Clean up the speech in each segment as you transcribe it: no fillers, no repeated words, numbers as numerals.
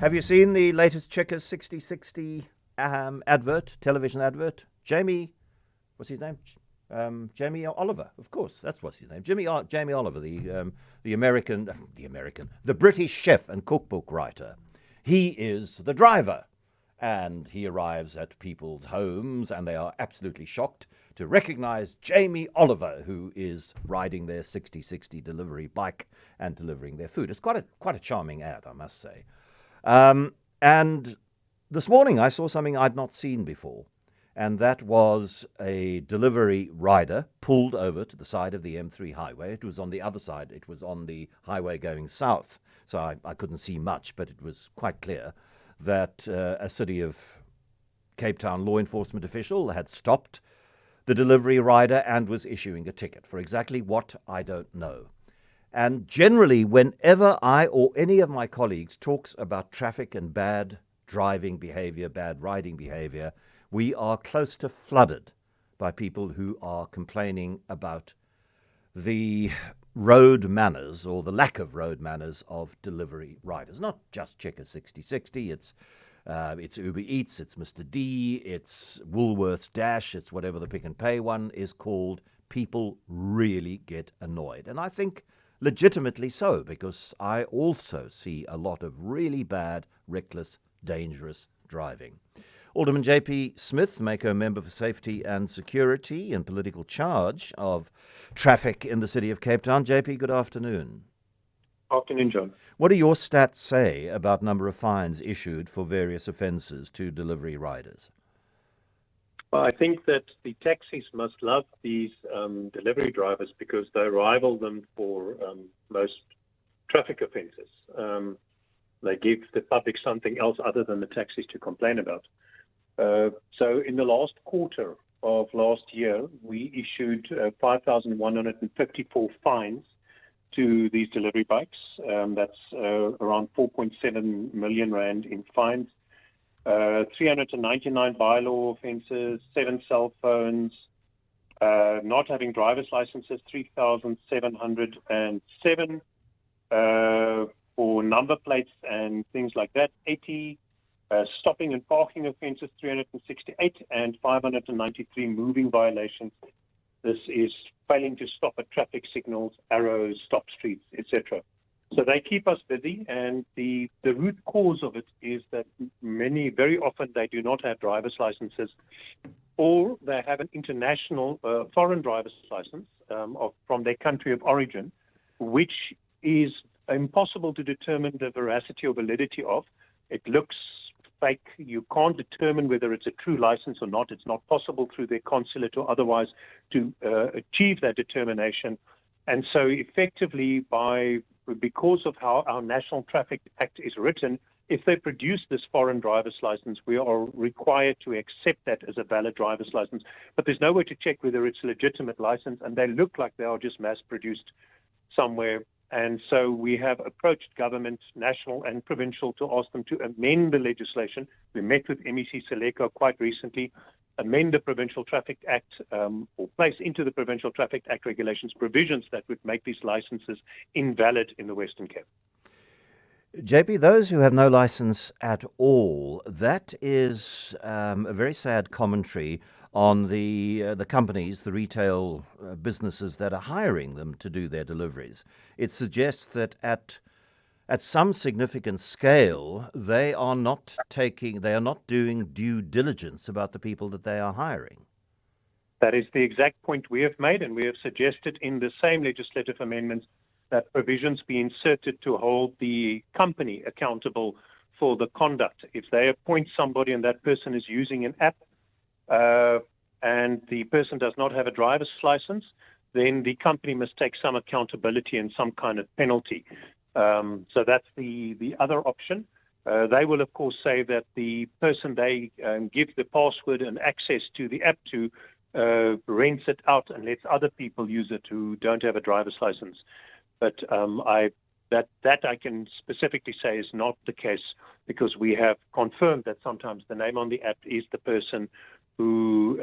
Have you seen the latest Checkers 6060 television advert? What's his name? Jamie Oliver, of course, that's what's his name. Jamie Oliver, the British chef and cookbook writer. He is the driver, and he arrives at people's homes, and they are absolutely shocked to recognize Jamie Oliver, who is riding their 6060 delivery bike and delivering their food. It's quite a charming ad, I must say. And this morning I saw something I'd not seen before, and that was a delivery rider pulled over to the side of the M3 highway. It was on the other side. It was on the highway going south, so I couldn't see much, but it was quite clear that a City of Cape Town law enforcement official had stopped the delivery rider and was issuing a ticket for exactly what, I don't know. And generally, whenever I or any of my colleagues talks about traffic and bad driving behavior, bad riding behavior, we are close to flooded by people who are complaining about the road manners or the lack of road manners of delivery riders. Not just Checkers 6060, it's Uber Eats, it's Mr. D, it's Woolworths Dash, it's whatever the Pick and Pay one is called. People really get annoyed. And I think legitimately so, because I also see a lot of really bad, reckless, dangerous driving. Alderman J.P. Smith, Mako Member for Safety and Security and Political Charge of Traffic in the City of Cape Town. J.P., good afternoon. Afternoon, John. What do your stats say about number of fines issued for various offences to delivery riders? Well, I think that the taxis must love these delivery drivers because they rival them for most traffic offences. They give the public something else other than the taxis to complain about. So in the last quarter of last year, we issued 5,154 fines to these delivery bikes. That's around 4.7 million rand in fines. 399 bylaw offences, 7 cell phones, not having driver's licenses, 3,707 for number plates and things like that, 80 stopping and parking offences, 368, and 593 moving violations. This is failing to stop at traffic signals, arrows, stop streets, etc. So they keep us busy, and the root cause of it is that very often they do not have driver's licenses, or they have an international foreign driver's license from their country of origin, which is impossible to determine the veracity or validity of. It looks fake. You can't determine whether it's a true license or not. It's not possible through their consulate or otherwise to achieve that determination. And so effectively, because of how our National Traffic Act is written, if they produce this foreign driver's license, we are required to accept that as a valid driver's license. But there's no way to check whether it's a legitimate license, and they look like they are just mass-produced somewhere. And so we have approached government, national and provincial, to ask them to amend the legislation. We met with MEC Seleko quite recently, amend the Provincial Traffic Act or place into the Provincial Traffic Act regulations provisions that would make these licenses invalid in the Western Cape. JP, those who have no license at all, that is a very sad commentary on the companies, the retail businesses that are hiring them to do their deliveries. It suggests that at some significant scale, they are not doing due diligence about the people that they are hiring. That is the exact point we have made, and we have suggested in the same legislative amendments that provisions be inserted to hold the company accountable for the conduct. If they appoint somebody and that person is using an app and the person does not have a driver's license, then the company must take some accountability and some kind of penalty. So that's the other option. They will, of course, say that the person they give the password and access to the app to rents it out and lets other people use it who don't have a driver's license. But that I can specifically say is not the case, because we have confirmed that sometimes the name on the app is the person who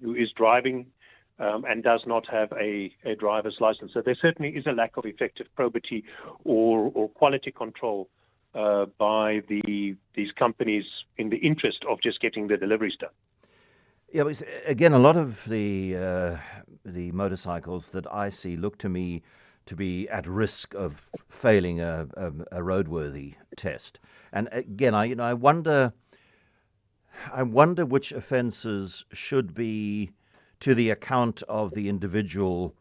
who is driving and does not have a driver's license. So there certainly is a lack of effective probity or quality control by these companies in the interest of just getting the deliveries done. Yeah, but again, a lot of the motorcycles that I see look to me to be at risk of failing a roadworthy test. And again, I wonder which offences should be to the account of the individual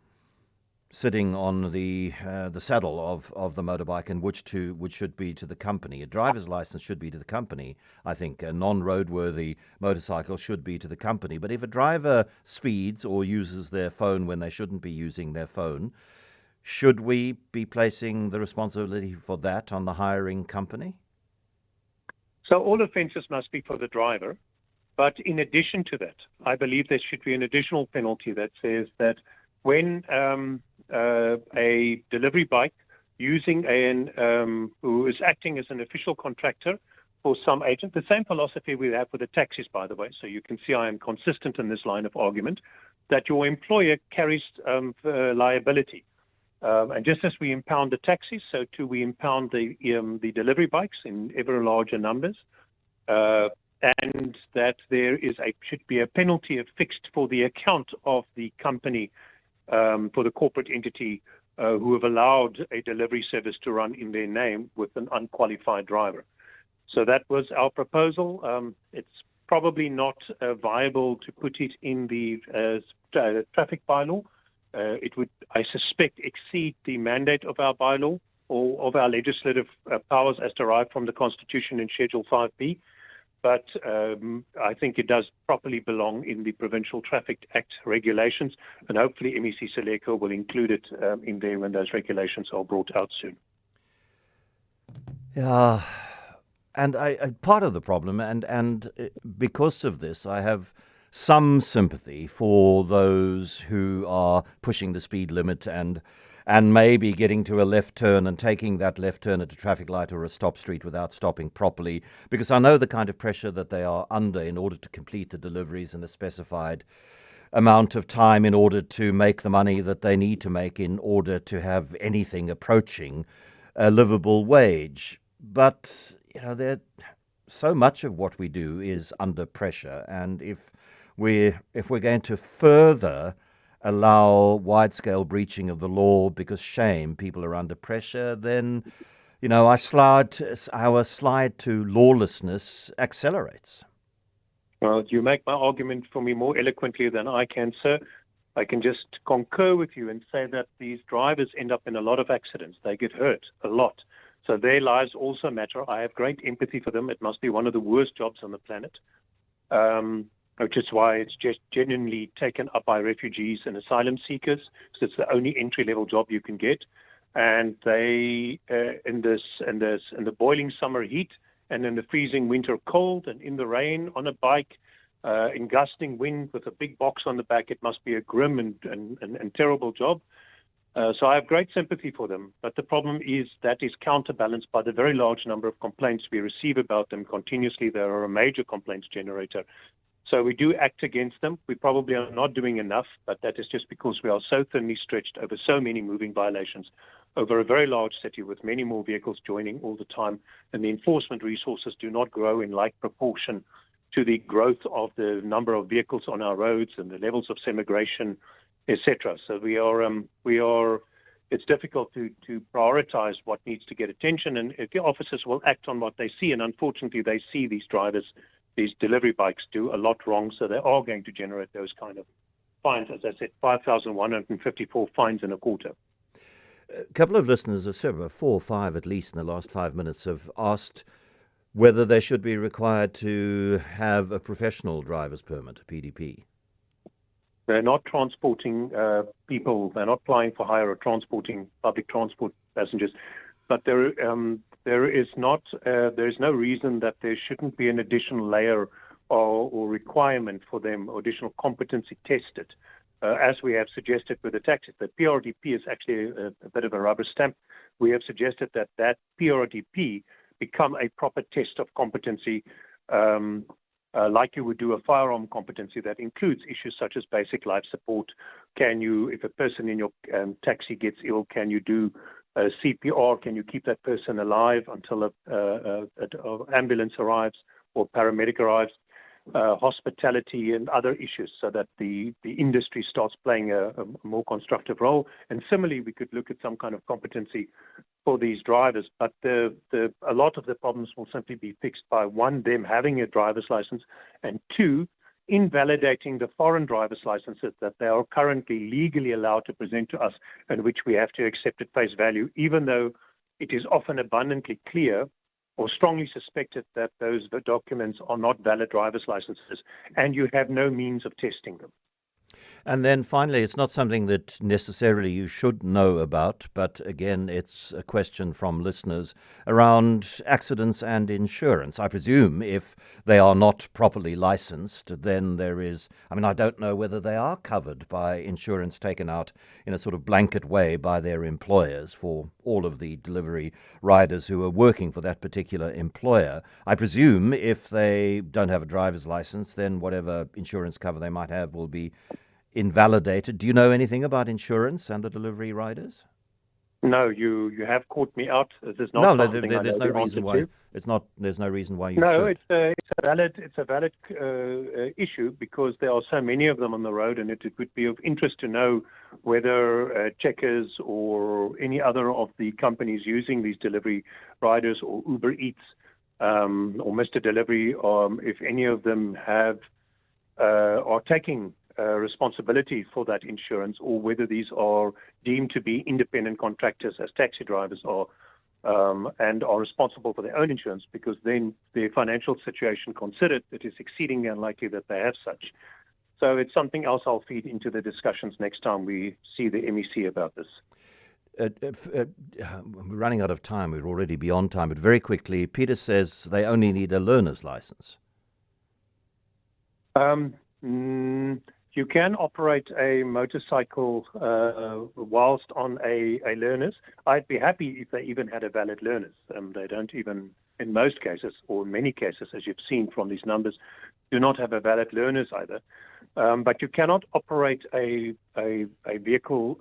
sitting on the saddle of the motorbike, and which should be to the company. A driver's license should be to the company. I think a non-roadworthy motorcycle should be to the company. But if a driver speeds or uses their phone when they shouldn't be using their phone, should we be placing the responsibility for that on the hiring company? So all offences must be for the driver. But in addition to that, I believe there should be an additional penalty that says that when a delivery bike using who is acting as an official contractor for some agent, the same philosophy we have with the taxis, by the way, so you can see I am consistent in this line of argument, that your employer carries liability. And just as we impound the taxis, so too we impound the delivery bikes in ever larger numbers. And that there should be a penalty affixed for the account of the company, for the corporate entity who have allowed a delivery service to run in their name with an unqualified driver. So that was our proposal. It's probably not viable to put it in the traffic bylaw. It would, I suspect, exceed the mandate of our bylaw or of our legislative powers as derived from the Constitution in Schedule 5B. But I think it does properly belong in the Provincial Traffic Act regulations, and hopefully MEC Seleko will include it in there when those regulations are brought out soon. Yeah, and I part of the problem, and because of this, I have some sympathy for those who are pushing the speed limit and maybe getting to a left turn and taking that left turn at a traffic light or a stop street without stopping properly, because I know the kind of pressure that they are under in order to complete the deliveries in a specified amount of time, in order to make the money that they need to make in order to have anything approaching a livable wage. But, so much of what we do is under pressure, and if we're going to further allow wide-scale breaching of the law because people are under pressure, then, our slide to lawlessness accelerates. Well, you make my argument for me more eloquently than I can, sir. I can just concur with you and say that these drivers end up in a lot of accidents. They get hurt a lot. So their lives also matter. I have great empathy for them. It must be one of the worst jobs on the planet. Which is why it's just genuinely taken up by refugees and asylum seekers. So it's the only entry-level job you can get. And they, in the boiling summer heat, and in the freezing winter cold, and in the rain on a bike, in gusting wind with a big box on the back, it must be a grim and terrible job. So I have great sympathy for them. But the problem is that is counterbalanced by the very large number of complaints we receive about them continuously. They are a major complaints generator. So we do act against them. We probably are not doing enough, but that is just because we are so thinly stretched over so many moving violations over a very large city with many more vehicles joining all the time. And the enforcement resources do not grow in like proportion to the growth of the number of vehicles on our roads and the levels of segregation, etc. So it's difficult to prioritize what needs to get attention, and the officers will act on what they see. And unfortunately, they see these drivers, these delivery bikes, do a lot wrong, so they are going to generate those kind of fines. As I said, 5,154 fines in a quarter. A couple of listeners, 4 or 5 at least in the last 5 minutes, have asked whether they should be required to have a professional driver's permit, a PDP. They're not transporting people. They're not applying for hire or transporting public transport passengers. But there is no reason that there shouldn't be an additional layer or requirement for them, or additional competency tested, as we have suggested with the taxis. The PRDP is actually a bit of a rubber stamp. We have suggested that PRDP become a proper test of competency, like you would do a firearm competency that includes issues such as basic life support. If a person in your taxi gets ill, can you do CPR, can you keep that person alive until an ambulance arrives or paramedic arrives? Hospitality and other issues, so that the industry starts playing a more constructive role. And similarly, we could look at some kind of competency for these drivers. But a lot of the problems will simply be fixed by, one, them having a driver's license, and two, invalidating the foreign driver's licenses that they are currently legally allowed to present to us, and which we have to accept at face value, even though it is often abundantly clear or strongly suspected that those documents are not valid driver's licenses, and you have no means of testing them. And then finally, it's not something that necessarily you should know about, but again, it's a question from listeners around accidents and insurance. I presume if they are not properly licensed, then there is, I don't know whether they are covered by insurance taken out in a sort of blanket way by their employers for all of the delivery riders who are working for that particular employer. I presume if they don't have a driver's license, then whatever insurance cover they might have will be invalidated. Do you know anything about insurance and the delivery riders? No, you have caught me out. There's not there's no reason why it's not. There's no reason why you should. No, it's a valid issue, because there are so many of them on the road, and it would be of interest to know whether Checkers or any other of the companies using these delivery riders, or Uber Eats or Mr. Delivery, if any of them are taking responsibility for that insurance, or whether these are deemed to be independent contractors, as taxi drivers are, and are responsible for their own insurance, because then their financial situation considered, it is exceedingly unlikely that they have such. So it's something else I'll feed into the discussions next time we see the MEC about this. We're running out of time. We're already beyond time, but very quickly, Peter says they only need a learner's license. You can operate a motorcycle whilst on a learner's. I'd be happy if they even had a valid learner's. They don't even, in most cases, or in many cases, as you've seen from these numbers, do not have a valid learner's either. But you cannot operate a vehicle,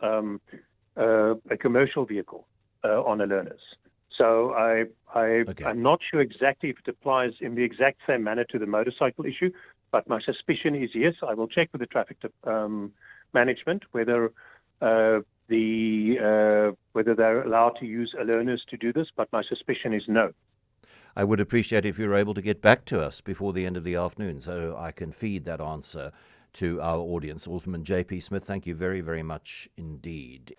a commercial vehicle, on a learner's. So I'm not sure exactly if it applies in the exact same manner to the motorcycle issue, but my suspicion is yes. I will check with the traffic management whether they're allowed to use a learners to do this, but my suspicion is no. I would appreciate if you were able to get back to us before the end of the afternoon so I can feed that answer to our audience. Alderman J.P. Smith, thank you very, very much indeed.